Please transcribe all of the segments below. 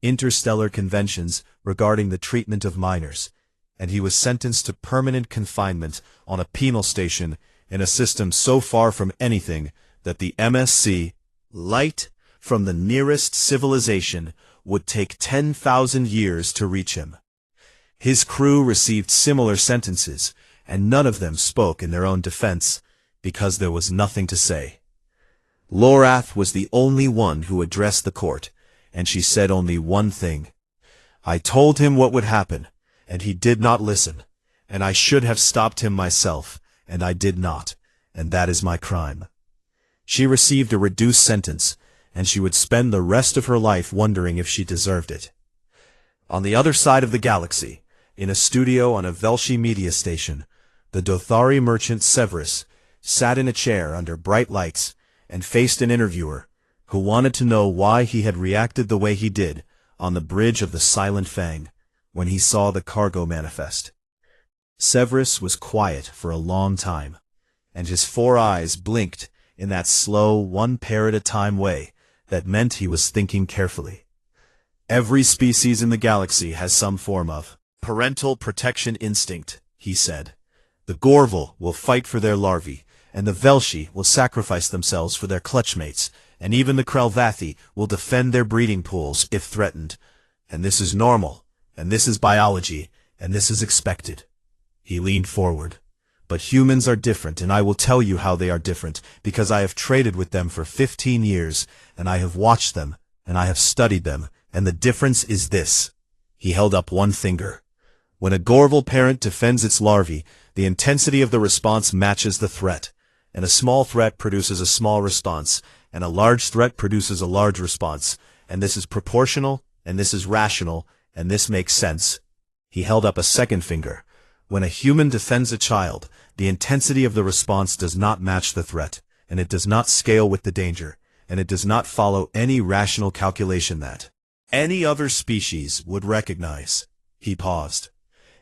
interstellar conventions regarding the treatment of minors, and he was sentenced to permanent confinement on a penal station in a system so far from anything that the MSC, light from the nearest civilization, would take 10,000 years to reach him. His crew received similar sentences, and none of them spoke in their own defense, because there was nothing to say. Lorath was the only one who addressed the court, and she said only one thing. I told him what would happen, and he did not listen, and I should have stopped him myself, and I did not, and that is my crime. She received a reduced sentence, and she would spend the rest of her life wondering if she deserved it. On the other side of the galaxy, in a studio on a Velshi media station, the Dothari merchant Severus sat in a chair under bright lights and faced an interviewer who wanted to know why he had reacted the way he did on the bridge of the Silent Fang when he saw the cargo manifest. Severus was quiet for a long time, and his 4 eyes blinked in that slow, one pair at a time way that meant he was thinking carefully. Every species in the galaxy has some form of parental protection instinct, he said. The Gorval will fight for their larvae, and the Velshi will sacrifice themselves for their clutchmates, and even the Krelvathi will defend their breeding pools if threatened. And this is normal, and this is biology, and this is expected. He leaned forward. But humans are different, and I will tell you how they are different, because I have traded with them for 15 years, and I have watched them, and I have studied them, and the difference is this. He held up one finger. When a Gorval parent defends its larvae, the intensity of the response matches the threat, and a small threat produces a small response, and a large threat produces a large response, and this is proportional, and this is rational, and this makes sense. He held up a second finger. When a human defends a child, the intensity of the response does not match the threat, and it does not scale with the danger, and it does not follow any rational calculation that any other species would recognize. He paused.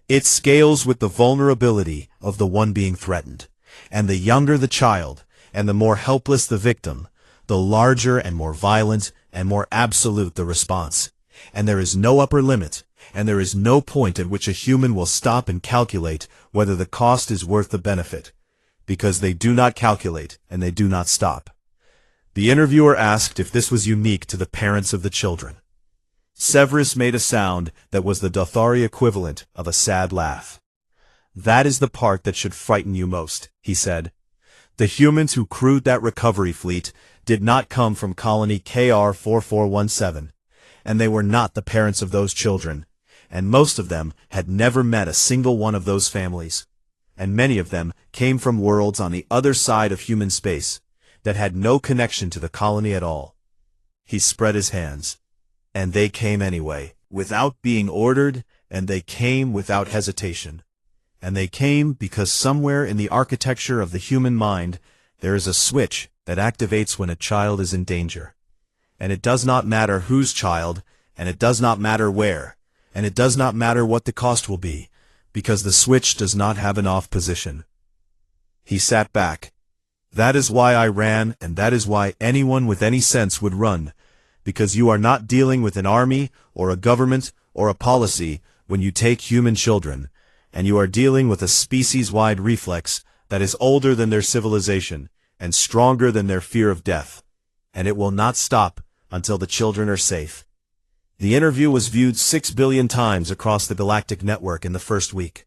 It scales with the vulnerability of the one being threatened, and the younger the child, and the more helpless the victim, the larger and more violent and more absolute the response. And there is no upper limit, and there is no point at which a human will stop and calculate whether the cost is worth the benefit, because they do not calculate and they do not stop. The interviewer asked if this was unique to the parents of the children. Severus made a sound that was the Dothari equivalent of a sad laugh. That is the part that should frighten you most, he said. The humans who crewed that recovery fleet did not come from colony KR-4417, and they were not the parents of those children, and most of them had never met a single one of those families, and many of them came from worlds on the other side of human space that had no connection to the colony at all. He spread his hands. And they came anyway, without being ordered, and they came without hesitation. And they came because somewhere in the architecture of the human mind there is a switch that activates when a child is in danger. And it does not matter whose child, and it does not matter where, and it does not matter what the cost will be, because the switch does not have an off position. He sat back. That is why I ran, and that is why anyone with any sense would run. Because you are not dealing with an army, or a government, or a policy when you take human children, and you are dealing with a species-wide reflex that is older than their civilization, and stronger than their fear of death. And it will not stop until the children are safe. The interview was viewed 6 billion times across the galactic network in the first week.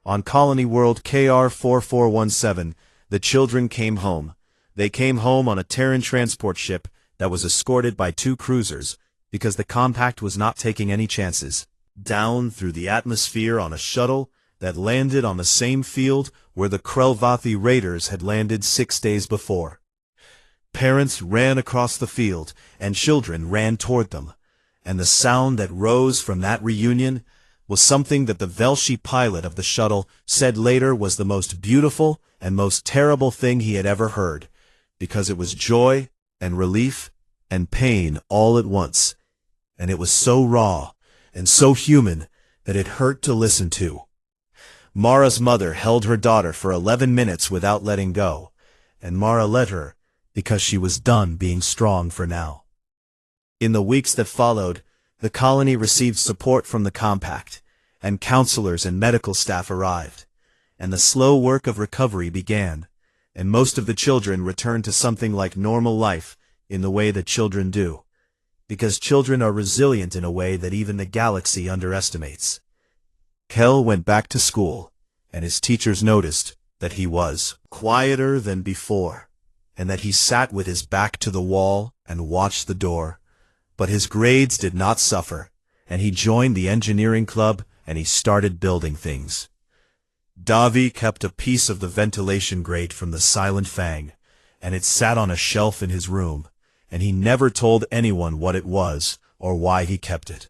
On Colony World KR-4417, the children came home. They came home on a Terran transport ship that was escorted by 2 cruisers, because the compact was not taking any chances, down through the atmosphere on a shuttle that landed on the same field where the Krelvathi raiders had landed 6 days before. Parents ran across the field, and children ran toward them, and the sound that rose from that reunion was something that the Velshi pilot of the shuttle said later was the most beautiful and most terrible thing he had ever heard, because it was joy and relief and pain all at once, and it was so raw and so human that it hurt to listen to. Mara's mother held her daughter for 11 minutes without letting go, and Mara let her because she was done being strong for now. In the weeks that followed, The colony received support from the compact, and counselors and medical staff arrived, and the slow work of recovery began, and most of the children returned to something like normal life in the way that children do, because children are resilient in a way that even the galaxy underestimates. Kel went back to school, and his teachers noticed that he was quieter than before, and that he sat with his back to the wall and watched the door. But his grades did not suffer, and he joined the engineering club and he started building things. Davi kept a piece of the ventilation grate from the Silent Fang, and it sat on a shelf in his room, and he never told anyone what it was or why he kept it.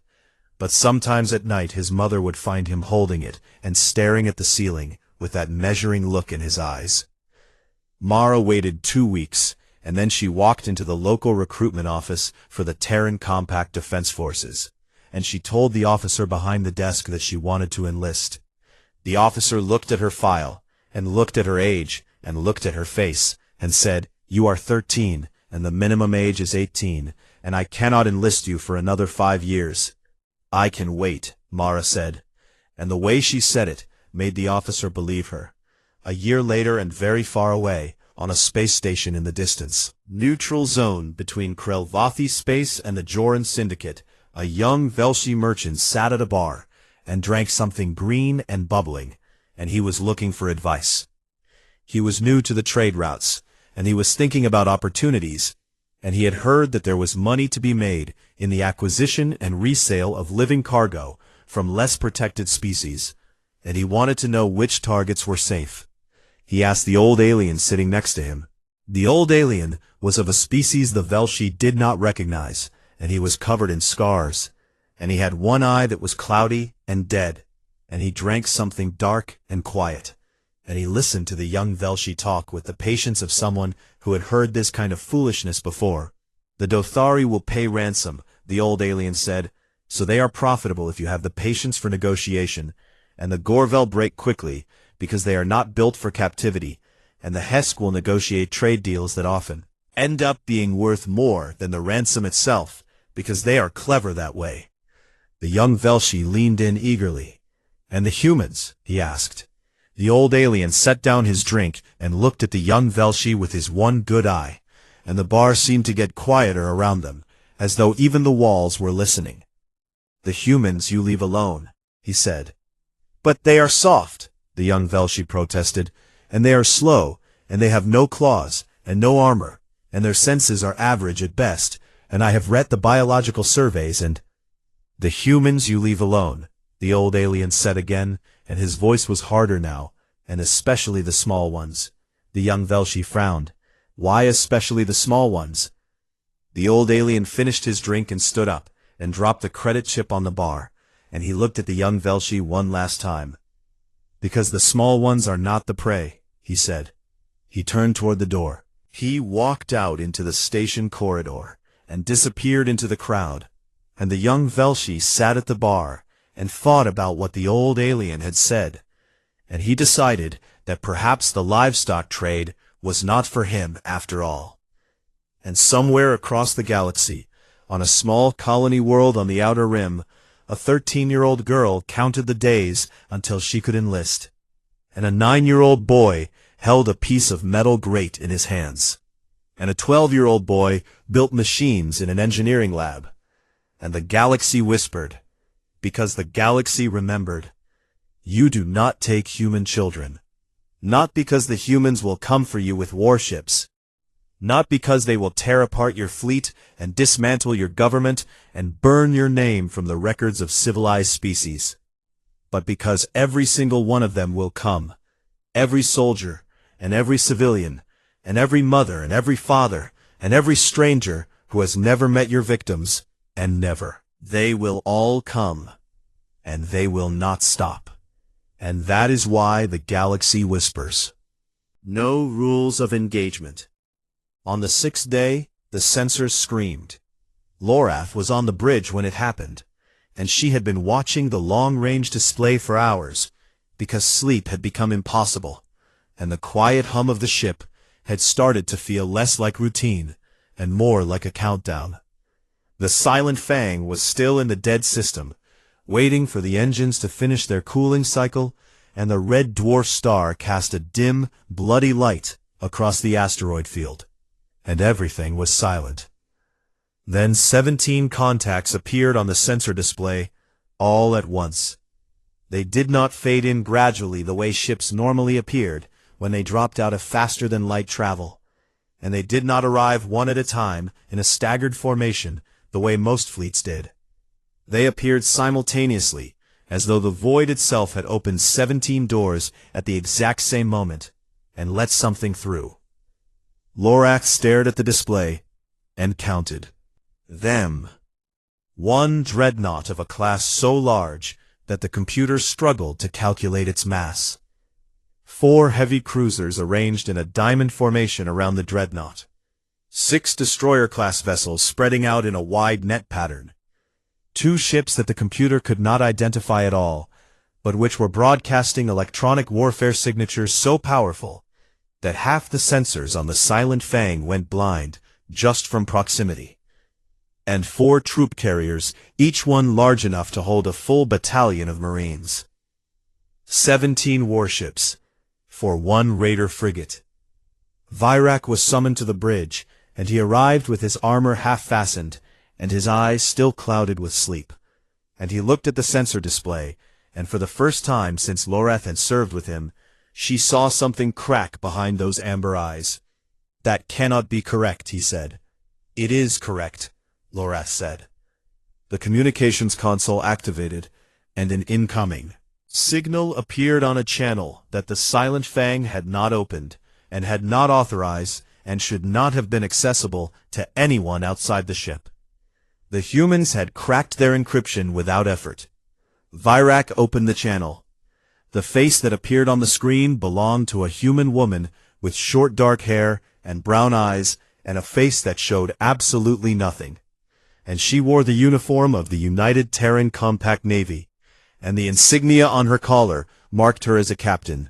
But sometimes at night his mother would find him holding it and staring at the ceiling with that measuring look in his eyes. Mara waited 2 weeks, and then she walked into the local recruitment office for the Terran Compact Defense Forces, and she told the officer behind the desk that she wanted to enlist. The officer looked at her file, and looked at her age, and looked at her face, and said, "You are 13, and the minimum age is 18, and I cannot enlist you for another 5 years." "I can wait," Mara said, and the way she said it made the officer believe her. A year later, and very far away, on a space station in the distance, neutral zone between Krelvathi space and the Joran Syndicate, a young Velshi merchant sat at a bar and drank something green and bubbling, and he was looking for advice. He was new to the trade routes, and he was thinking about opportunities, and he had heard that there was money to be made in the acquisition and resale of living cargo from less protected species, and he wanted to know which targets were safe. He asked the old alien sitting next to him. The old alien was of a species the Velshi did not recognize, and he was covered in scars, and he had one eye that was cloudy and dead, and he drank something dark and quiet, and he listened to the young Velshi talk with the patience of someone who had heard this kind of foolishness before. "The Dothari will pay ransom," the old alien said, "so they are profitable if you have the patience for negotiation, and the Gorvel break quickly, because they are not built for captivity, and the Hesk will negotiate trade deals that often end up being worth more than the ransom itself, because they are clever that way." The young Velshi leaned in eagerly. "And the humans?" he asked. The old alien set down his drink and looked at the young Velshi with his one good eye, and the bar seemed to get quieter around them, as though even the walls were listening. "The humans you leave alone," he said. "But they are soft," the young Velshi protested, "and they are slow, and they have no claws, and no armor, and their senses are average at best, and I have read the biological surveys and—" "The humans you leave alone," the old alien said again, and his voice was harder now, and especially the small ones. The young Velshi frowned. "Why especially the small ones?" The old alien finished his drink and stood up, and dropped the credit chip on the bar, and he looked at the young Velshi one last time. "Because the small ones are not the prey," he said. He turned toward the door. He walked out into the station corridor, and disappeared into the crowd, and the young Velshi sat at the bar, and thought about what the old alien had said, and he decided that perhaps the livestock trade was not for him after all. And somewhere across the galaxy, on a small colony world on the outer rim, a 13-year-old girl counted the days until she could enlist, and a 9-year-old boy held a piece of metal grate in his hands, and a 12-year-old boy built machines in an engineering lab, and the galaxy whispered, because the galaxy remembered, "You do not take human children, not because the humans will come for you with warships, not because they will tear apart your fleet and dismantle your government and burn your name from the records of civilized species, but because every single one of them will come, every soldier and every civilian and every mother and every father and every stranger who has never met your victims, and never. They will all come, and they will not stop. And that is why the galaxy whispers." No rules of engagement. On the 6th day, the sensors screamed. Lorath was on the bridge when it happened, and she had been watching the long-range display for hours, because sleep had become impossible, and the quiet hum of the ship had started to feel less like routine and more like a countdown. The Silent Fang was still in the dead system, waiting for the engines to finish their cooling cycle, and the red dwarf star cast a dim, bloody light across the asteroid field, and everything was silent. Then 17 contacts appeared on the sensor display, all at once. They did not fade in gradually the way ships normally appeared when they dropped out of faster-than-light travel, and they did not arrive one at a time in a staggered formation the way most fleets did. They appeared simultaneously, as though the void itself had opened 17 doors at the exact same moment, and let something through. Lorath stared at the display, and counted. Them. One dreadnought of a class so large that the computer struggled to calculate its mass. 4 heavy cruisers arranged in a diamond formation around the dreadnought. 6 destroyer-class vessels spreading out in a wide net pattern. 2 ships that the computer could not identify at all, but which were broadcasting electronic warfare signatures so powerful that half the sensors on the Silent Fang went blind just from proximity. And 4 troop carriers, each one large enough to hold a full battalion of Marines. 17 warships, for 1 raider frigate. Virak was summoned to the bridge, and he arrived with his armor half-fastened, and his eyes still clouded with sleep. And he looked at the sensor display, and for the first time since Lorath had served with him, she saw something crack behind those amber eyes. "That cannot be correct," he said. "It is correct," Lorath said. The communications console activated, and an incoming signal appeared on a channel that the Silent Fang had not opened, and had not authorized, and should not have been accessible to anyone outside the ship. The humans had cracked their encryption without effort. Virak opened the channel. The face that appeared on the screen belonged to a human woman with short dark hair and brown eyes and a face that showed absolutely nothing. And she wore the uniform of the United Terran Compact Navy, and the insignia on her collar marked her as a captain.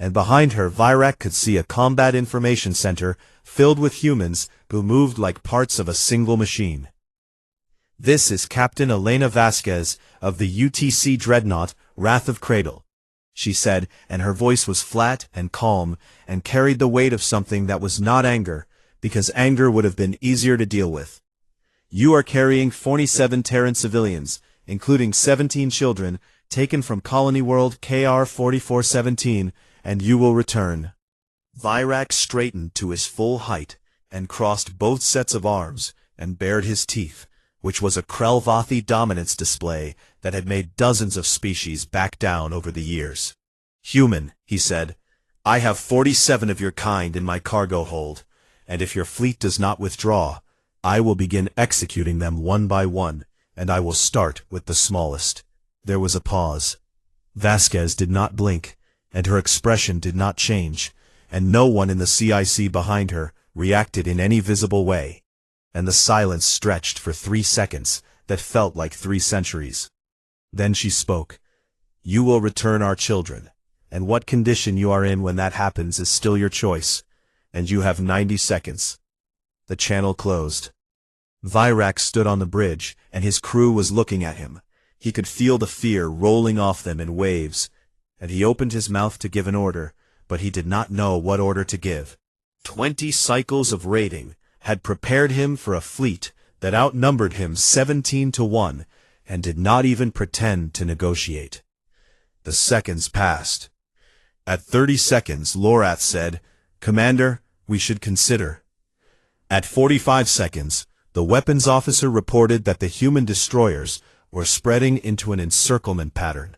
And behind her Virak could see a combat information center filled with humans who moved like parts of a single machine. "This is Captain Elena Vasquez of the UTC Dreadnought, Wrath of Cradle," she said, and her voice was flat and calm and carried the weight of something that was not anger, because anger would have been easier to deal with. "You are carrying 47 Terran civilians, including 17 children, taken from Colony World KR-4417, and you will return." Virak straightened to his full height and crossed both sets of arms and bared his teeth, which was a Krelvathi dominance display that had made dozens of species back down over the years. "Human," he said, "I have 47 of your kind in my cargo hold, and if your fleet does not withdraw, I will begin executing them one by one, and I will start with the smallest." There was a pause. Vasquez did not blink, and her expression did not change, and no one in the CIC behind her reacted in any visible way. And the silence stretched for 3 seconds that felt like 3 centuries. Then she spoke. "You will return our children, and what condition you are in when that happens is still your choice, and you have 90 seconds. The channel closed. Virak stood on the bridge, and his crew was looking at him. He could feel the fear rolling off them in waves, and he opened his mouth to give an order, but he did not know what order to give. 20 cycles of raiding had prepared him for a fleet that outnumbered him 17-1, and did not even pretend to negotiate. The seconds passed. At 30 seconds, Lorath said, "Commander, we should consider." At 45 seconds, the weapons officer reported that the human destroyers were spreading into an encirclement pattern.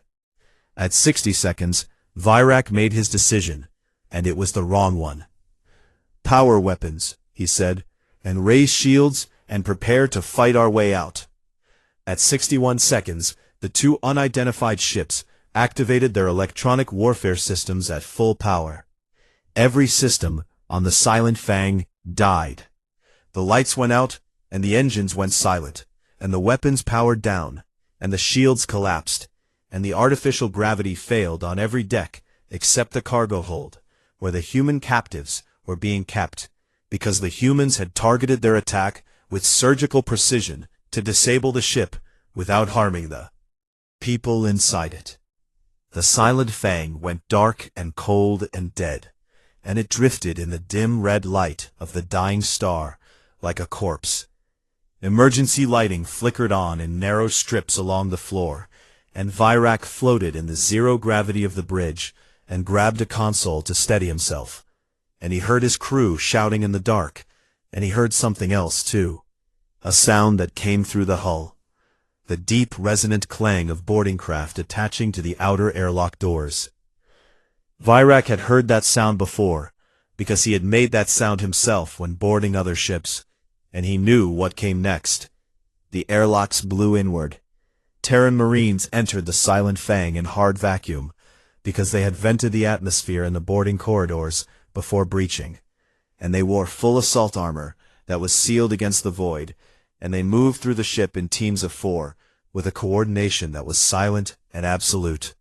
At 60 seconds, Virak made his decision, and it was the wrong one. "Power weapons," he said, "and raise shields and prepare to fight our way out." At 61 seconds, the 2 unidentified ships activated their electronic warfare systems at full power. Every system on the Silent Fang died. The lights went out, and the engines went silent, and the weapons powered down, and the shields collapsed, and the artificial gravity failed on every deck except the cargo hold, where the human captives were being kept, because the humans had targeted their attack with surgical precision to disable the ship without harming the people inside it. The silent fang went dark and cold and dead, and it drifted in the dim red light of the dying star like a corpse. Emergency lighting flickered on in narrow strips along the floor, and Virak floated in the zero gravity of the bridge and grabbed a console to steady himself. And he heard his crew shouting in the dark, and he heard something else too, a sound that came through the hull, the deep resonant clang of boarding craft attaching to the outer airlock doors. Virak had heard that sound before, because he had made that sound himself when boarding other ships, and he knew what came next. The airlocks blew inward. Terran Marines entered the silent fang in hard vacuum, because they had vented the atmosphere in the boarding corridors before breaching, and they wore full assault armor that was sealed against the void, and they moved through the ship in teams of 4, with a coordination that was silent and absolute.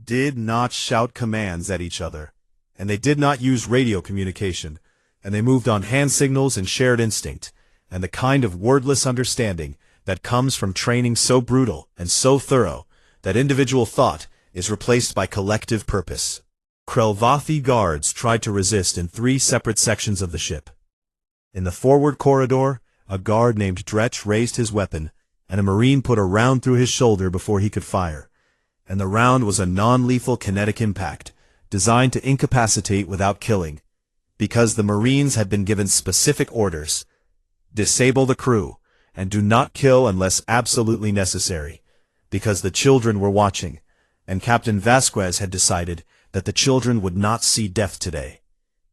Did not shout commands at each other, and they did not use radio communication, and they moved on hand signals and shared instinct, and the kind of wordless understanding that comes from training so brutal and so thorough that individual thought is replaced by collective purpose. Krelvathi guards tried to resist in 3 separate sections of the ship. In the forward corridor, a guard named Dretch raised his weapon, and a Marine put a round through his shoulder before he could fire, and the round was a non-lethal kinetic impact, designed to incapacitate without killing, because the Marines had been given specific orders: disable the crew, and do not kill unless absolutely necessary, because the children were watching, and Captain Vasquez had decided that the children would not see death today.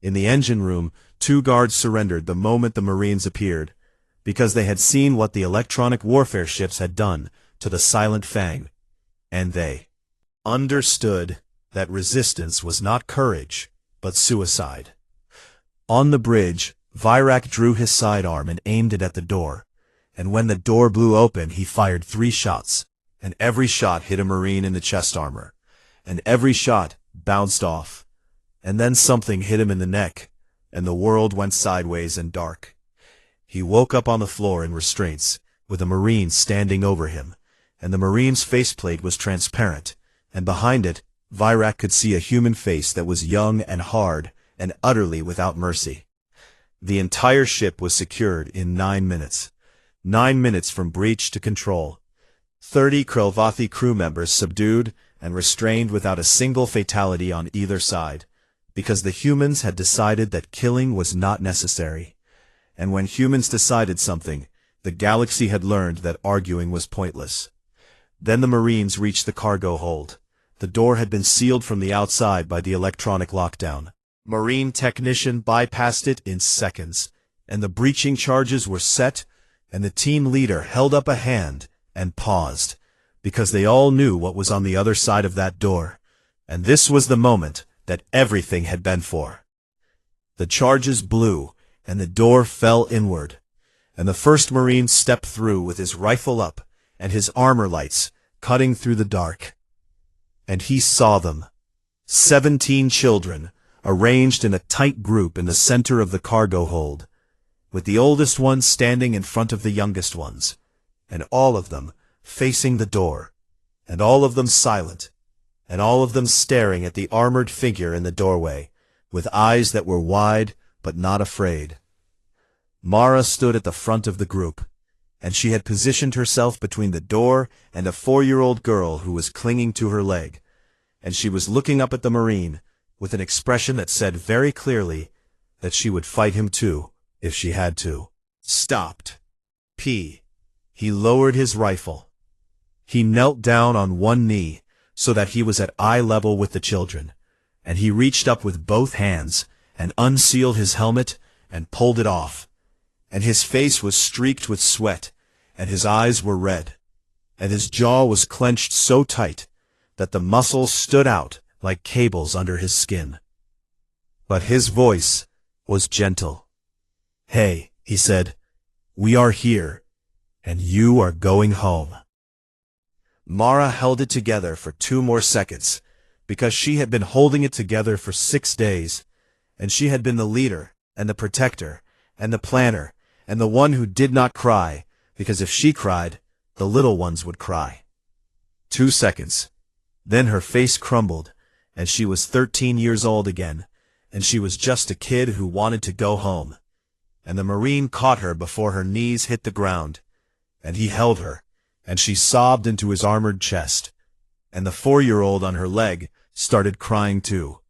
In the engine room, 2 guards surrendered the moment the Marines appeared, because they had seen what the electronic warfare ships had done to the silent fang, and they understood that resistance was not courage, but suicide. On the bridge, Virak drew his sidearm and aimed it at the door, and when the door blew open he fired 3 shots, and every shot hit a Marine in the chest armor, and every shot bounced off, and then something hit him in the neck, and the world went sideways and dark. He woke up on the floor in restraints, with a Marine standing over him, and the Marine's faceplate was transparent, and behind it, Virak could see a human face that was young and hard and utterly without mercy. The entire ship was secured in 9 minutes. 9 minutes from breach to control. 30 Krelvathi crew members subdued and restrained without a single fatality on either side, because the humans had decided that killing was not necessary. And when humans decided something, the galaxy had learned that arguing was pointless. Then the Marines reached the cargo hold. The door had been sealed from the outside by the electronic lockdown. Marine technician bypassed it in seconds, and the breaching charges were set, and the team leader held up a hand and paused, because they all knew what was on the other side of that door, and this was the moment that everything had been for. The charges blew, and the door fell inward, and the first Marine stepped through with his rifle up and his armor lights cutting through the dark. And he saw them, 17 children, arranged in a tight group in the center of the cargo hold, with the oldest ones standing in front of the youngest ones, and all of them facing the door, and all of them silent, and all of them staring at the armored figure in the doorway, with eyes that were wide but not afraid. Mara stood at the front of the group, and she had positioned herself between the door and a 4-year-old girl who was clinging to her leg, and she was looking up at the Marine with an expression that said very clearly that she would fight him too, if she had to. Stopped. He lowered his rifle. He knelt down on one knee so that he was at eye level with the children, and he reached up with both hands and unsealed his helmet and pulled it off, and his face was streaked with sweat, and his eyes were red, and his jaw was clenched so tight that the muscles stood out like cables under his skin. But his voice was gentle. "Hey," he said, "we are here, and you are going home." Mara held it together for 2 more seconds, because she had been holding it together for 6 days, and she had been the leader, and the protector, and the planner, and the one who did not cry, because if she cried, the little ones would cry. 2 seconds. Then her face crumbled, and she was 13 years old again, and she was just a kid who wanted to go home. And the Marine caught her before her knees hit the ground, and he held her, and she sobbed into his armored chest, and the 4-year-old on her leg started crying too,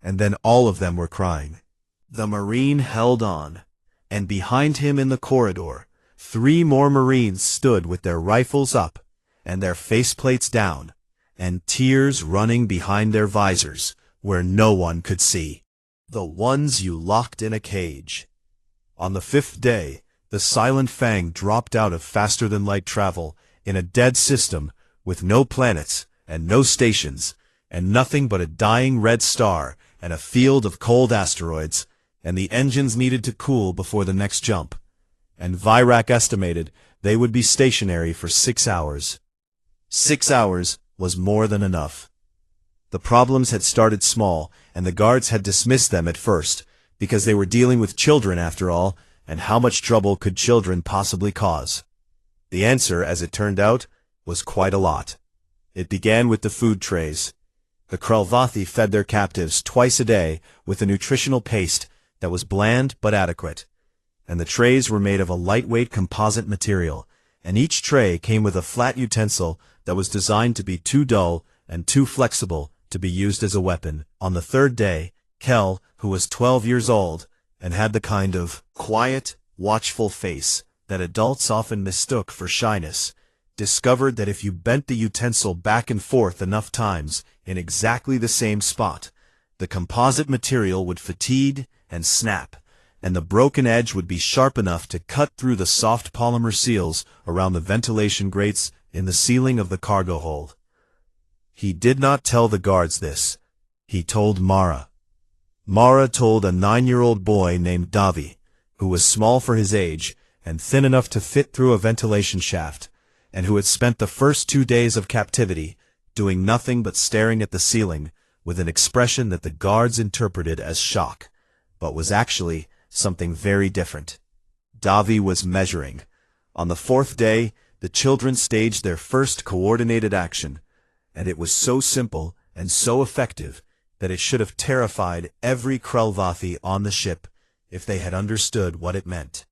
and then all of them were crying. The Marine held on, and behind him in the corridor, 3 more Marines stood with their rifles up, and their faceplates down, and tears running behind their visors, where no one could see. The ones you locked in a cage. On the 5th day, the Silent Fang dropped out of faster-than-light travel in a dead system with no planets and no stations, and nothing but a dying red star and a field of cold asteroids, and the engines needed to cool before the next jump. And Virak estimated they would be stationary for 6 hours. 6 hours was more than enough. The problems had started small, and the guards had dismissed them at first, because they were dealing with children after all, and how much trouble could children possibly cause? The answer, as it turned out, was quite a lot. It began with the food trays. The Krelvathi fed their captives twice a day with a nutritional paste that was bland but adequate, and the trays were made of a lightweight composite material, and each tray came with a flat utensil that was designed to be too dull and too flexible to be used as a weapon. On the 3rd day, Kel, who was 12 years old, and had the kind of quiet, watchful face that adults often mistook for shyness, discovered that if you bent the utensil back and forth enough times in exactly the same spot, the composite material would fatigue and snap, and the broken edge would be sharp enough to cut through the soft polymer seals around the ventilation grates in the ceiling of the cargo hold. He did not tell the guards this. He told Mara. Mara told a 9-year-old boy named Davi, who was small for his age and thin enough to fit through a ventilation shaft, and who had spent the first 2 days of captivity doing nothing but staring at the ceiling with an expression that the guards interpreted as shock, but was actually something very different. Davi was measuring. On the 4th day, the children staged their first coordinated action, and it was so simple and so effective that it should have terrified every Krelvathi on the ship if they had understood what it meant.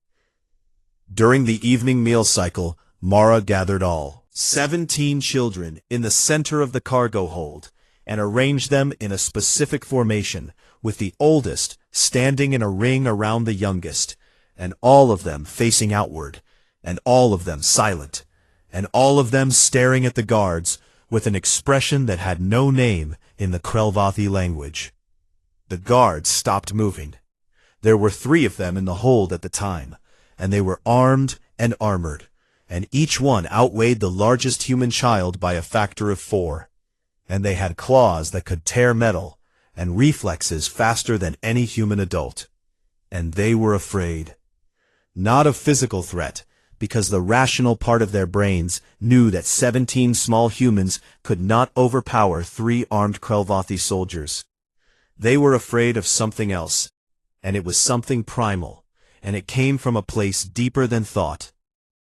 During the evening meal cycle, Mara gathered all 17 children in the center of the cargo hold and arranged them in a specific formation, with the oldest standing in a ring around the youngest, and all of them facing outward, and all of them silent, and all of them staring at the guards with an expression that had no name in the Krelvathi language. The guards stopped moving. There were 3 of them in the hold at the time, and they were armed and armored, and each one outweighed the largest human child by a factor of 4. And they had claws that could tear metal, and reflexes faster than any human adult. And they were afraid. Not of physical threat, because the rational part of their brains knew that 17 small humans could not overpower 3 armed Krelvathi soldiers. They were afraid of something else, and it was something primal, and it came from a place deeper than thought.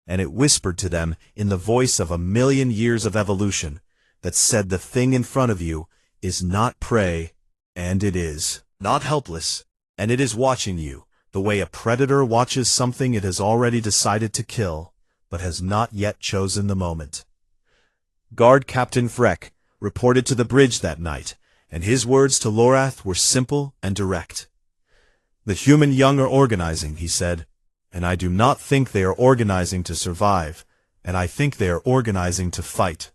And it whispered to them in the voice of 1,000,000 years of evolution, that said the thing in front of you is not prey, and it is not helpless, and it is watching you, the way a predator watches something it has already decided to kill, but has not yet chosen the moment. Guard Captain Freck reported to the bridge that night, and his words to Lorath were simple and direct. "The human young are organizing," he said, "and I do not think they are organizing to survive, and I think they are organizing to fight."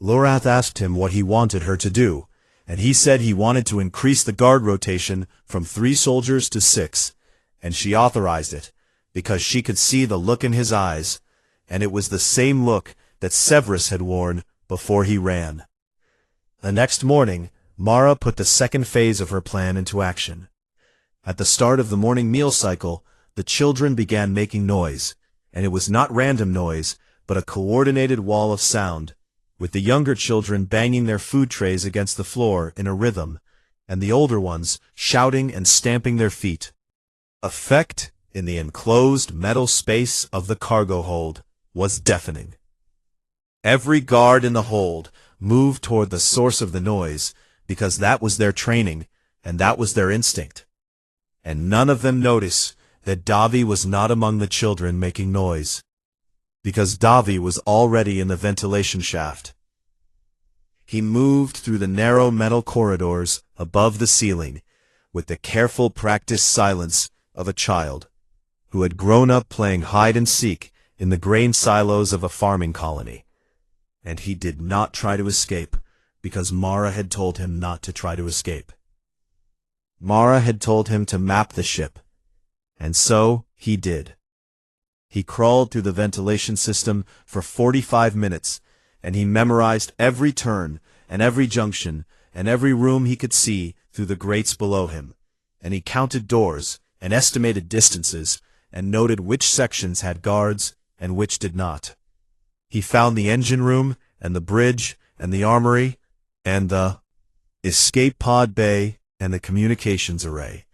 Lorath asked him what he wanted her to do, and he said he wanted to increase the guard rotation from 3 soldiers to 6, and she authorized it, because she could see the look in his eyes, and it was the same look that Severus had worn before he ran. The next morning, Mara put the second phase of her plan into action. At the start of the morning meal cycle, the children began making noise, and it was not random noise, but a coordinated wall of sound, with the younger children banging their food trays against the floor in a rhythm, and the older ones shouting and stamping their feet. Effect in the enclosed metal space of the cargo hold was deafening. Every guard in the hold moved toward the source of the noise because that was their training and that was their instinct. And none of them noticed that Davi was not among the children making noise, because Davi was already in the ventilation shaft. He moved through the narrow metal corridors above the ceiling with the careful practiced silence of a child who had grown up playing hide-and-seek in the grain silos of a farming colony. And he did not try to escape because Mara had told him not to try to escape. Mara had told him to map the ship, and so he did. He crawled through the ventilation system for 45 minutes, and he memorized every turn and every junction and every room he could see through the grates below him, and he counted doors and estimated distances and noted which sections had guards and which did not. He found the engine room and the bridge and the armory and the escape pod bay and the communications array,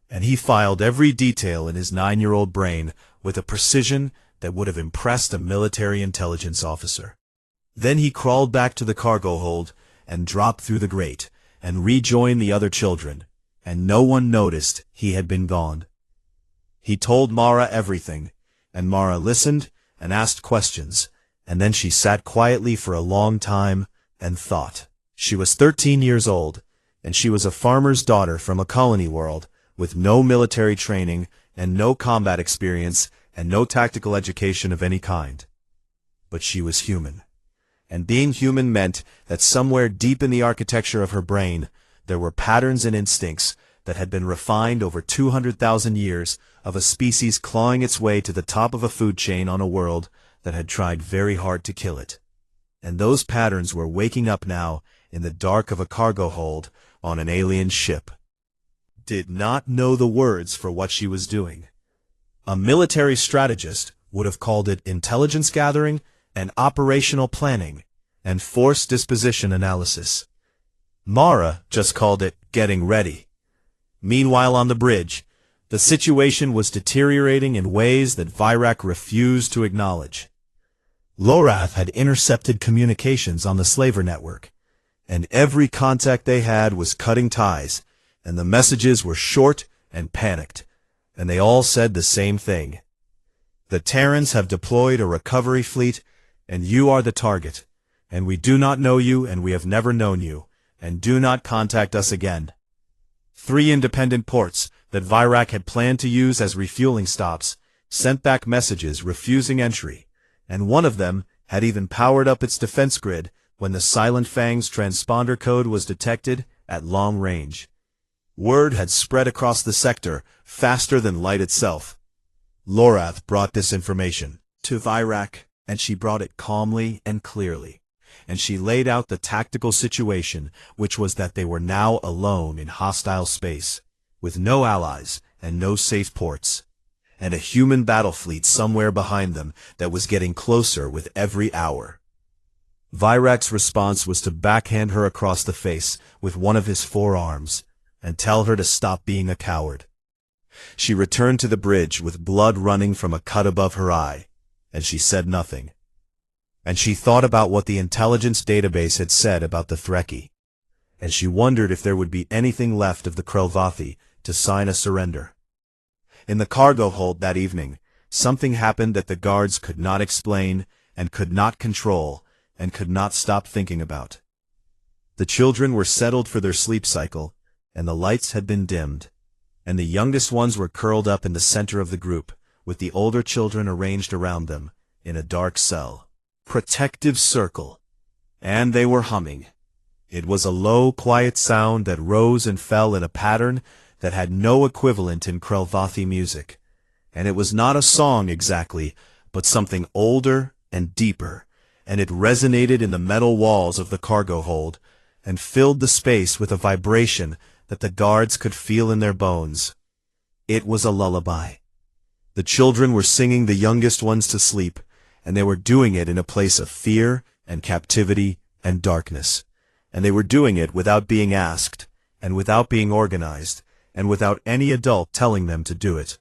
and he filed every detail in his 9-year-old brain with a precision that would have impressed a military intelligence officer. Then he crawled back to the cargo hold and dropped through the grate and rejoined the other children, and no one noticed he had been gone. He told Mara everything, and Mara listened and asked questions, and then she sat quietly for a long time and thought. She was 13 years old, and she was a farmer's daughter from a colony world with no military training and no combat experience and no tactical education of any kind. But she was human, and being human meant that somewhere deep in the architecture of her brain there were patterns and instincts that had been refined over 200,000 years of a species clawing its way to the top of a food chain on a world that had tried very hard to kill it. And those patterns were waking up now in the dark of a cargo hold on an alien ship. Did not know the words for what she was doing. A military strategist would have called it intelligence gathering and operational planning and force disposition analysis. Mara just called it getting ready. Meanwhile, on the bridge, the situation was deteriorating in ways that Virak refused to acknowledge. Lorath had intercepted communications on the slaver network, and every contact they had was cutting ties, and the messages were short and panicked, and they all said the same thing. The Terrans have deployed a recovery fleet, and you are the target, and we do not know you, and we have never known you, and do not contact us again. 3 independent ports that Virak had planned to use as refueling stops sent back messages refusing entry, and one of them had even powered up its defense grid when the Silent Fang's transponder code was detected at long range. Word had spread across the sector faster than light itself. Lorath brought this information to Virak, and she brought it calmly and clearly, and she laid out the tactical situation, which was that they were now alone in hostile space, with no allies and no safe ports, and a human battle fleet somewhere behind them that was getting closer with every hour. Virak's response was to backhand her across the face with one of his forearms and tell her to stop being a coward. She returned to the bridge with blood running from a cut above her eye, and she said nothing. And she thought about what the intelligence database had said about the Threki, and she wondered if there would be anything left of the Krelvathi to sign a surrender. In the cargo hold that evening, something happened that the guards could not explain and could not control and could not stop thinking about. The children were settled for their sleep cycle, and the lights had been dimmed, and the youngest ones were curled up in the center of the group, with the older children arranged around them in a dark cell. Protective circle. And they were humming. It was a low, quiet sound that rose and fell in a pattern that had no equivalent in Krelvathi music. And it was not a song exactly, but something older and deeper, and it resonated in the metal walls of the cargo hold, and filled the space with a vibration that the guards could feel in their bones. It was a lullaby. The children were singing the youngest ones to sleep, and they were doing it in a place of fear and captivity and darkness. And they were doing it without being asked, and without being organized, and without any adult telling them to do it.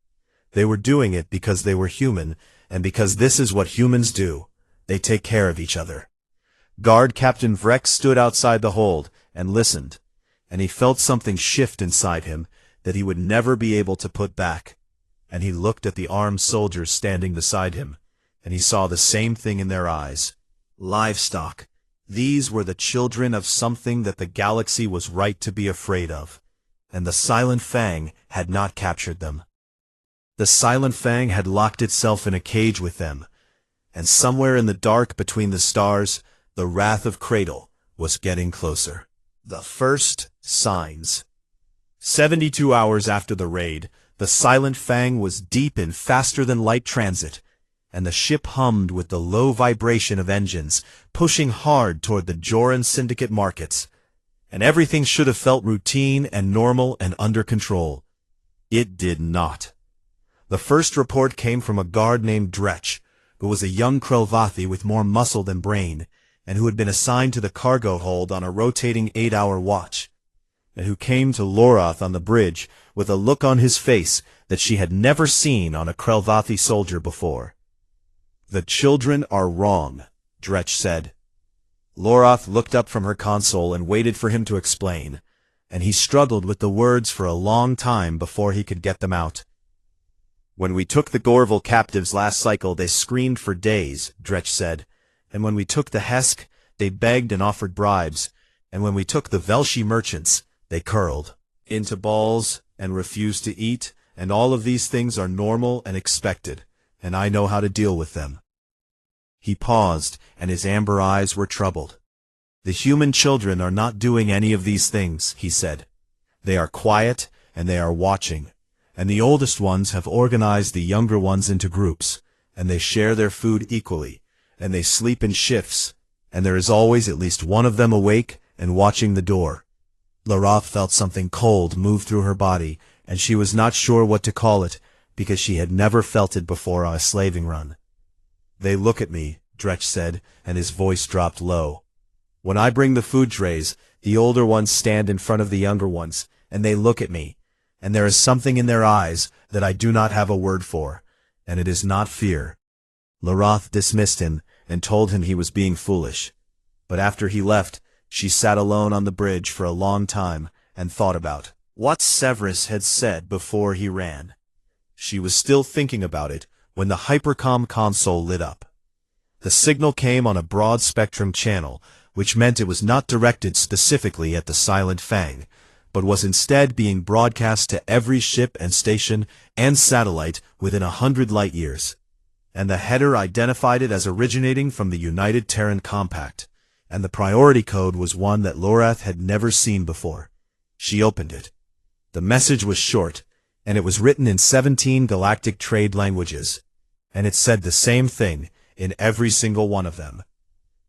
They were doing it because they were human, and because this is what humans do. They take care of each other. Guard Captain Vrex stood outside the hold and listened, and he felt something shift inside him that he would never be able to put back. And he looked at the armed soldiers standing beside him, and he saw the same thing in their eyes. Livestock. These were the children of something that the galaxy was right to be afraid of, and the Silent Fang had not captured them. The Silent Fang had locked itself in a cage with them, and somewhere in the dark between the stars, the wrath of Cradle was getting closer. The first signs. 72 hours after the raid, the Silent Fang was deep in faster-than-light transit, and the ship hummed with the low vibration of engines, pushing hard toward the Joran Syndicate markets. And everything should have felt routine and normal and under control. It did not. The first report came from a guard named Dretch, who was a young Krelvathi with more muscle than brain, and who had been assigned to the cargo hold on a rotating 8-hour watch, and who came to Lorath on the bridge with a look on his face that she had never seen on a Krelvathi soldier before. "The children are wrong," Dretch said. Lorath looked up from her console and waited for him to explain, and he struggled with the words for a long time before he could get them out. "When we took the Gorval captives last cycle, they screamed for days," Dretch said. "And when we took the Hesk, they begged and offered bribes. And when we took the Velshi merchants, they curled into balls and refused to eat, and all of these things are normal and expected, and I know how to deal with them." He paused, and his amber eyes were troubled. "The human children are not doing any of these things," he said. "They are quiet, and they are watching, and the oldest ones have organized the younger ones into groups, and they share their food equally, and they sleep in shifts, and there is always at least one of them awake and watching the door." Lorath felt something cold move through her body, and she was not sure what to call it, because she had never felt it before on a slaving run. "They look at me," Dretch said, and his voice dropped low. "When I bring the food trays, the older ones stand in front of the younger ones, and they look at me, and there is something in their eyes that I do not have a word for, and it is not fear." Lorath dismissed him and told him he was being foolish. But after he left, she sat alone on the bridge for a long time and thought about what Severus had said before he ran. She was still thinking about it when the hypercom console lit up. The signal came on a broad-spectrum channel, which meant it was not directed specifically at the Silent Fang, but was instead being broadcast to every ship and station and satellite within 100 light-years. And the header identified it as originating from the United Terran Compact, and the priority code was one that Lorath had never seen before. She opened it. The message was short, and it was written in 17 galactic trade languages, and it said the same thing in every single one of them.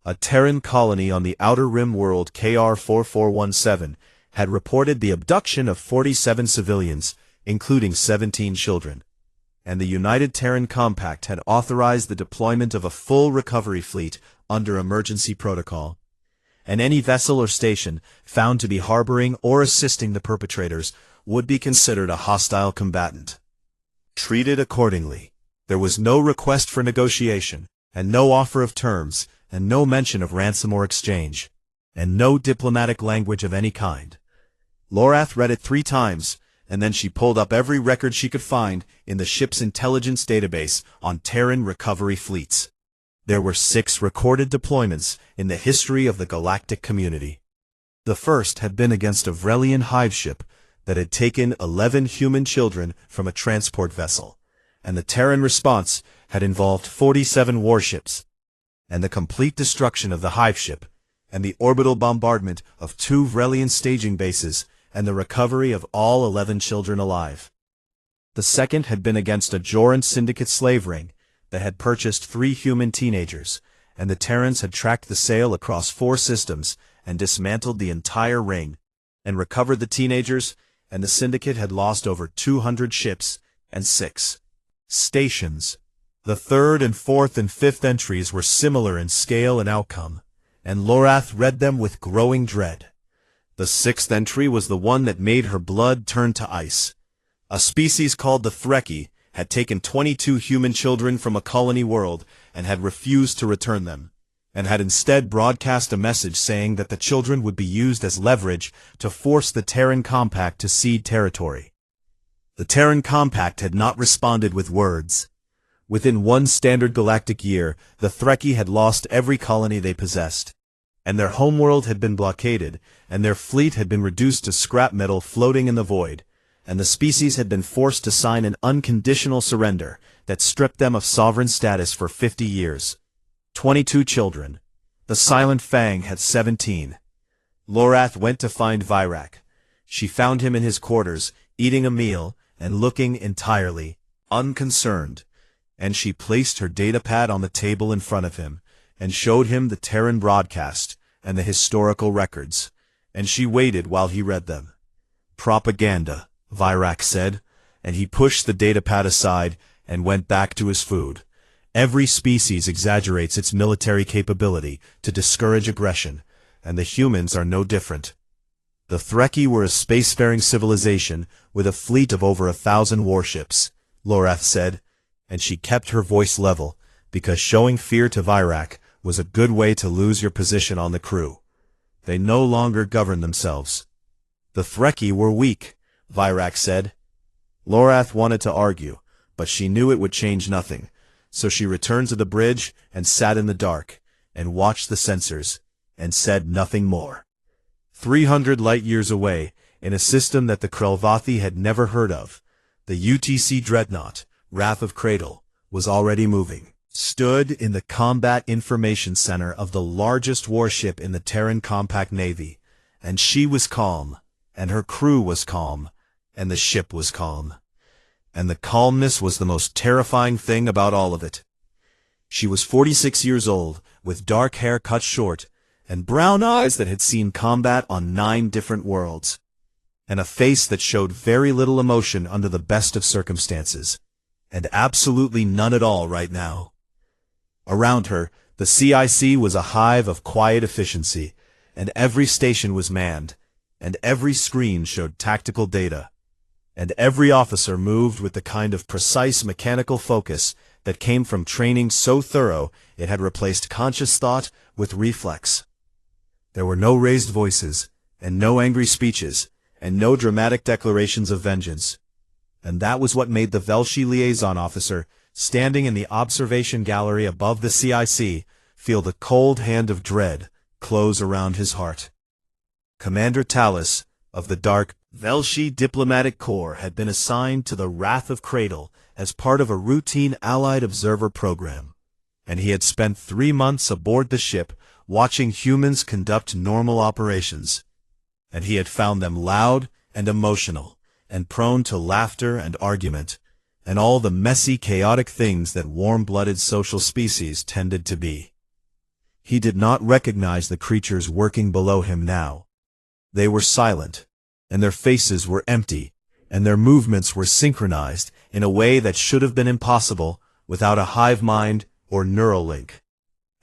A Terran colony on the Outer Rim world KR-4417 had reported the abduction of 47 civilians, including 17 children, and the United Terran Compact had authorized the deployment of a full recovery fleet under emergency protocol, and any vessel or station found to be harboring or assisting the perpetrators would be considered a hostile combatant. Treated accordingly. There was no request for negotiation, and no offer of terms, and no mention of ransom or exchange, and no diplomatic language of any kind. Lorath read it 3 times, and then she pulled up every record she could find in the ship's intelligence database on Terran recovery fleets. There were 6 recorded deployments in the history of the galactic community. The first had been against a Vrelian hive ship that had taken 11 human children from a transport vessel, and the Terran response had involved 47 warships, and the complete destruction of the hive ship, and the orbital bombardment of 2 Vrelian staging bases, and the recovery of all 11 children alive. The second had been against a Joran Syndicate slave ring that had purchased 3 human teenagers, and the Terrans had tracked the sale across 4 systems and dismantled the entire ring, and recovered the teenagers, and the Syndicate had lost over 200 ships and 6 stations. The third and fourth and fifth entries were similar in scale and outcome, and Lorath read them with growing dread. The 6th entry was the one that made her blood turn to ice. A species called the Threki had taken 22 human children from a colony world and had refused to return them, and had instead broadcast a message saying that the children would be used as leverage to force the Terran Compact to cede territory. The Terran Compact had not responded with words. Within one standard galactic year, the Trekkie had lost every colony they possessed, and their homeworld had been blockaded, and their fleet had been reduced to scrap metal floating in the void, and the species had been forced to sign an unconditional surrender that stripped them of sovereign status for 50 years. 22 children. The Silent Fang had 17. Lorath went to find Virak. She found him in his quarters, eating a meal and looking entirely unconcerned, and she placed her datapad on the table in front of him and showed him the Terran broadcast and the historical records, and she waited while he read them. Propaganda, Virak said, and he pushed the datapad aside and went back to his food. Every species exaggerates its military capability to discourage aggression, and the humans are no different. The Trekkie were a spacefaring civilization with a fleet of over 1,000 warships, Lorath said, and she kept her voice level, because showing fear to Virak was a good way to lose your position on the crew. They no longer govern themselves. The Trekkie were weak, Virak said. Lorath wanted to argue, but she knew it would change nothing, so she returned to the bridge and sat in the dark, and watched the sensors, and said nothing more. 300 light-years away, in a system that the Krelvathi had never heard of, the UTC Dreadnought, Wrath of Cradle, was already moving. Stood in the Combat Information Center of the largest warship in the Terran Compact Navy, and she was calm, and her crew was calm, and the ship was calm. And the calmness was the most terrifying thing about all of it. She was 46 years old, with dark hair cut short, and brown eyes that had seen combat on 9 different worlds, and a face that showed very little emotion under the best of circumstances, and absolutely none at all right now. Around her, the CIC was a hive of quiet efficiency, and every station was manned, and every screen showed tactical data, and every officer moved with the kind of precise mechanical focus that came from training so thorough it had replaced conscious thought with reflex. There were no raised voices, and no angry speeches, and no dramatic declarations of vengeance. And that was what made the Velshi liaison officer, standing in the observation gallery above the CIC, feel the cold hand of dread close around his heart. Commander Talus, of the Dark Velshi Diplomatic Corps, had been assigned to the Wrath of Cradle as part of a routine Allied observer program, and he had spent 3 months aboard the ship watching humans conduct normal operations, and he had found them loud and emotional, and prone to laughter and argument, and all the messy, chaotic things that warm-blooded social species tended to be. He did not recognize the creatures working below him now. They were silent, and their faces were empty, and their movements were synchronized in a way that should have been impossible without a hive mind or neural link.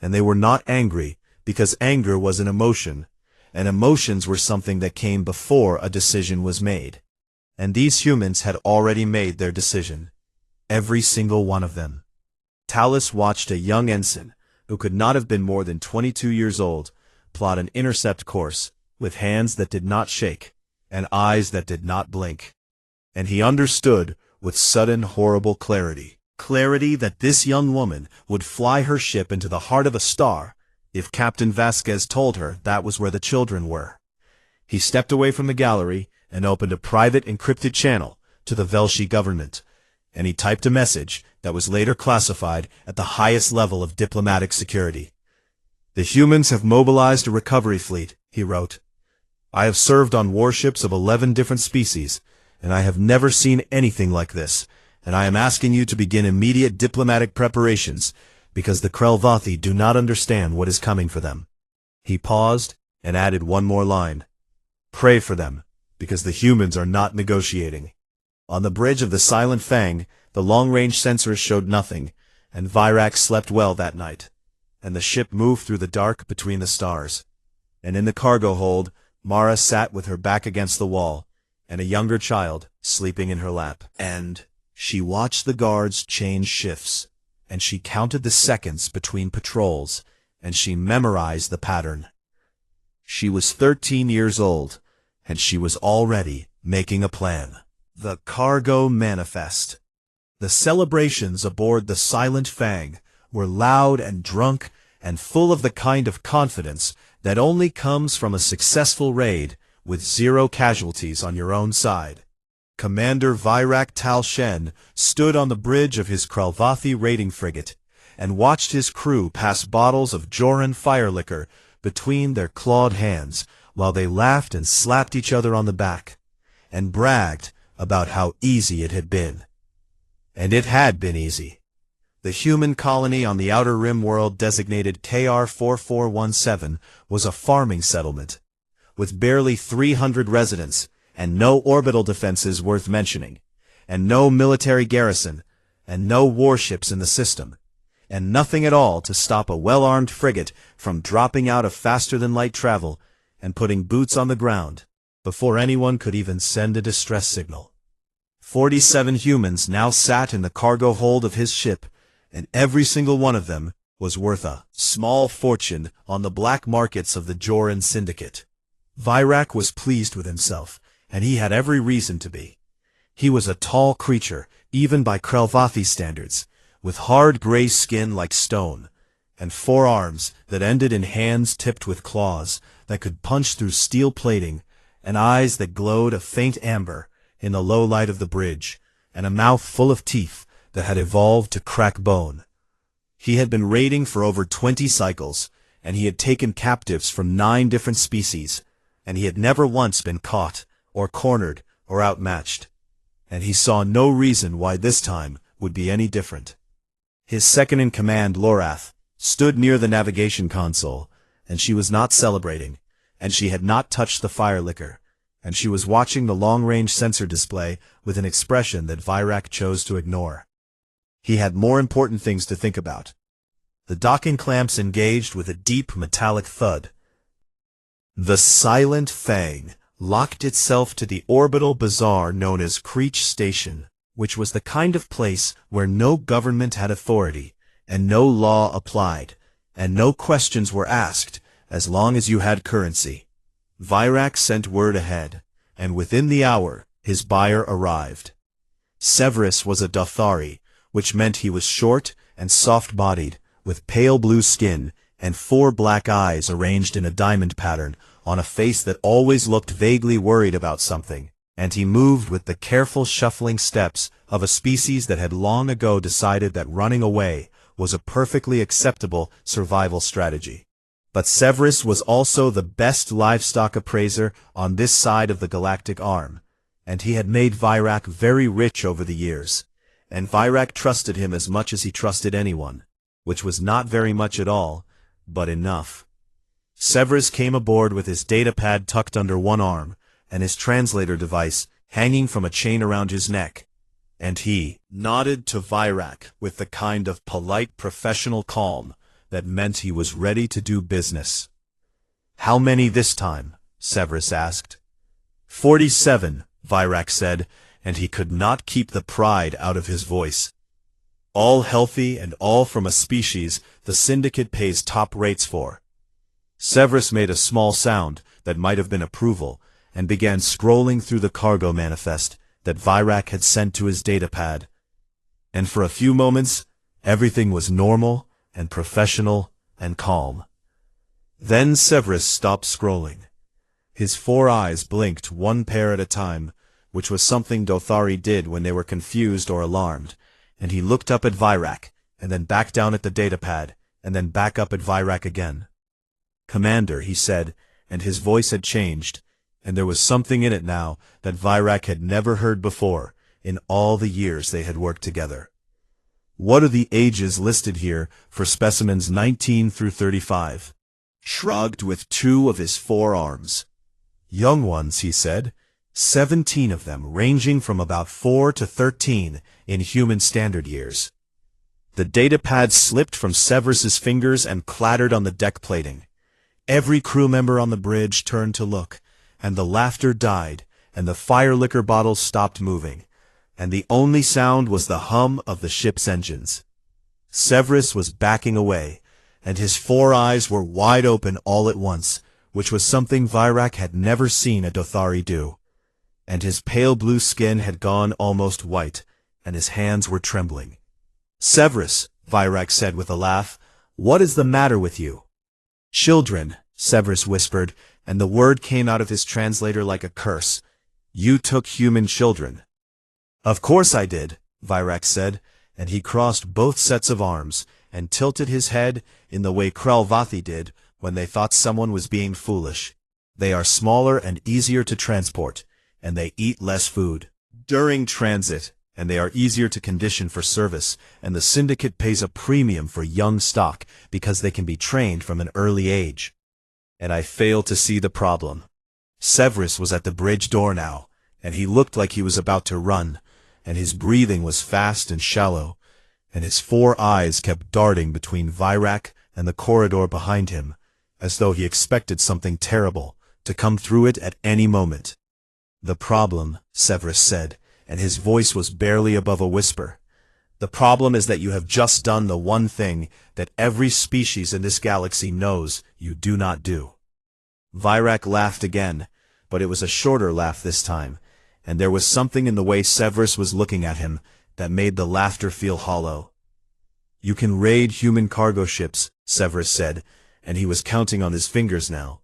And they were not angry, because anger was an emotion, and emotions were something that came before a decision was made. And these humans had already made their decision. Every single one of them. Talus watched a young ensign, who could not have been more than 22 years old, plot an intercept course, with hands that did not shake, and eyes that did not blink. And he understood, with sudden horrible clarity, that this young woman would fly her ship into the heart of a star, if Captain Vasquez told her that was where the children were. He stepped away from the gallery and opened a private encrypted channel to the Velshi government, and he typed a message that was later classified at the highest level of diplomatic security. "The humans have mobilized a recovery fleet," he wrote. "I have served on warships of 11 different species, and I have never seen anything like this, and I am asking you to begin immediate diplomatic preparations, because the Krelvathi do not understand what is coming for them." He paused and added one more line. "Pray for them, because the humans are not negotiating." On the bridge of the Silent Fang, the long-range sensors showed nothing, and Virak slept well that night, and the ship moved through the dark between the stars. And in the cargo hold, Mara sat with her back against the wall, and a younger child sleeping in her lap. And She watched the guards change shifts, and she counted the seconds between patrols, and she memorized the pattern. She was 13 years old, and she was already making a plan. The Cargo Manifest. The celebrations aboard the Silent Fang were loud and drunk and full of the kind of confidence that only comes from a successful raid with 0 casualties on your own side. Commander Virak Tal Shen stood on the bridge of his Kralvathi raiding frigate and watched his crew pass bottles of Joran fire liquor between their clawed hands while they laughed and slapped each other on the back and bragged about how easy it had been. And it had been easy. The human colony on the Outer Rim world designated KR-4417 was a farming settlement, with barely 300 residents, and no orbital defenses worth mentioning, and no military garrison, and no warships in the system, and nothing at all to stop a well-armed frigate from dropping out of faster-than-light travel and putting boots on the ground before anyone could even send a distress signal. 47 humans now sat in the cargo hold of his ship, and every single one of them was worth a small fortune on the black markets of the Joran Syndicate. Virak was pleased with himself, and he had every reason to be. He was a tall creature, even by Kralvathi standards, with hard gray skin like stone, and 4 arms that ended in hands tipped with claws that could punch through steel plating, and eyes that glowed a faint amber in the low light of the bridge, and a mouth full of teeth that had evolved to crack bone. He had been raiding for over 20 cycles, and he had taken captives from 9 different species, and he had never once been caught, or cornered, or outmatched. And he saw no reason why this time would be any different. His second-in-command, Lorath, stood near the navigation console, and she was not celebrating, and she had not touched the fire liquor, and she was watching the long-range sensor display with an expression that Virak chose to ignore. He had more important things to think about. The docking clamps engaged with a deep metallic thud. The Silent Fang locked itself to the orbital bazaar known as Creech Station, which was the kind of place where no government had authority, and no law applied, and no questions were asked as long as you had currency. Virak sent word ahead, and within the hour his buyer arrived. Severus was a Dothari, which meant he was short and soft-bodied, with pale blue skin and 4 black eyes arranged in a diamond pattern on a face that always looked vaguely worried about something, and he moved with the careful shuffling steps of a species that had long ago decided that running away was a perfectly acceptable survival strategy. But Severus was also the best livestock appraiser on this side of the galactic arm, and he had made Virak very rich over the years, and Virak trusted him as much as he trusted anyone, which was not very much at all, but enough. Severus came aboard with his datapad tucked under one arm, and his translator device hanging from a chain around his neck, and he nodded to Virak with the kind of polite professional calm that meant he was ready to do business. "How many this time?" Severus asked. 47, Virak said, and he could not keep the pride out of his voice. "All healthy and all from a species the Syndicate pays top rates for." Severus made a small sound that might have been approval, and began scrolling through the cargo manifest that Virak had sent to his datapad. And for a few moments, everything was normal and professional and calm. Then Severus stopped scrolling. His 4 eyes blinked 1 pair at a time, which was something Dothari did when they were confused or alarmed, and he looked up at Virak, and then back down at the datapad, and then back up at Virak again. "Commander," he said, and his voice had changed, and there was something in it now that Virak had never heard before in all the years they had worked together. "What are the ages listed here for specimens 19 through 35? Shrugged with 2 of his 4 arms. "Young ones," he said, 17 of them, ranging from about 4 to 13 in human standard years. The datapad slipped from Severus's fingers and clattered on the deck plating. Every crew member on the bridge turned to look, and the laughter died, and the fire liquor bottles stopped moving. and the only sound was the hum of the ship's engines. Severus was backing away, and his 4 eyes were wide open all at once, which was something Virak had never seen a Dothari do. And his pale blue skin had gone almost white, and his hands were trembling. "Severus," Virak said with a laugh, "what is the matter with you?" "Children," Severus whispered, and the word came out of his translator like a curse. "You took human children." "Of course I did," Virak said, and he crossed both sets of arms, and tilted his head in the way Kralvathi did when they thought someone was being foolish. "They are smaller and easier to transport, and they eat less food during transit, and they are easier to condition for service, and the syndicate pays a premium for young stock because they can be trained from an early age. And I fail to see the problem." Severus was at the bridge door now, and he looked like he was about to run, and his breathing was fast and shallow, and his 4 eyes kept darting between Virak and the corridor behind him, as though he expected something terrible to come through it at any moment. "The problem," Severus said, and his voice was barely above a whisper, "the problem is that you have just done the one thing that every species in this galaxy knows you do not do." Virak laughed again, but it was a shorter laugh this time, and there was something in the way Severus was looking at him that made the laughter feel hollow. "You can raid human cargo ships," Severus said, and he was counting on his fingers now.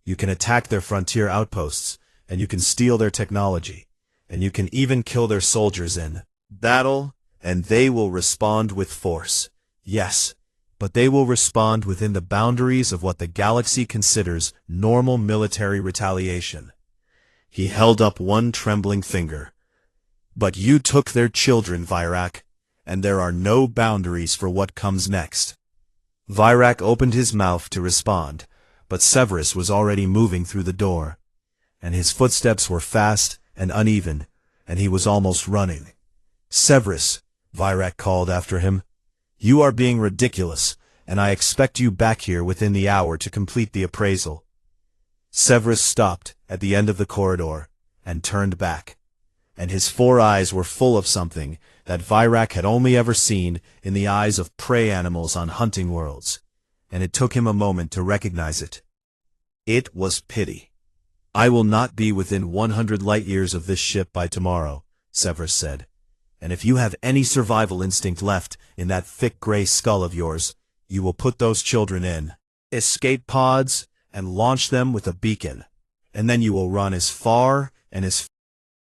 "You can attack their frontier outposts, and you can steal their technology, and you can even kill their soldiers in battle, and they will respond with force. Yes, but they will respond within the boundaries of what the galaxy considers normal military retaliation." He held up one trembling finger. "But you took their children, Virak, and there are no boundaries for what comes next." Virak opened his mouth to respond, but Severus was already moving through the door, and his footsteps were fast and uneven, and he was almost running. "Severus," Virak called after him, "you are being ridiculous, and I expect you back here within the hour to complete the appraisal." Severus stopped at the end of the corridor and turned back, and his 4 eyes were full of something that Virak had only ever seen in the eyes of prey animals on hunting worlds, and it took him a moment to recognize it. It was pity. "I will not be within 100 light-years of this ship by tomorrow," Severus said, "and if you have any survival instinct left in that thick gray skull of yours, you will put those children in escape pods and launch them with a beacon, and then you will run as far and as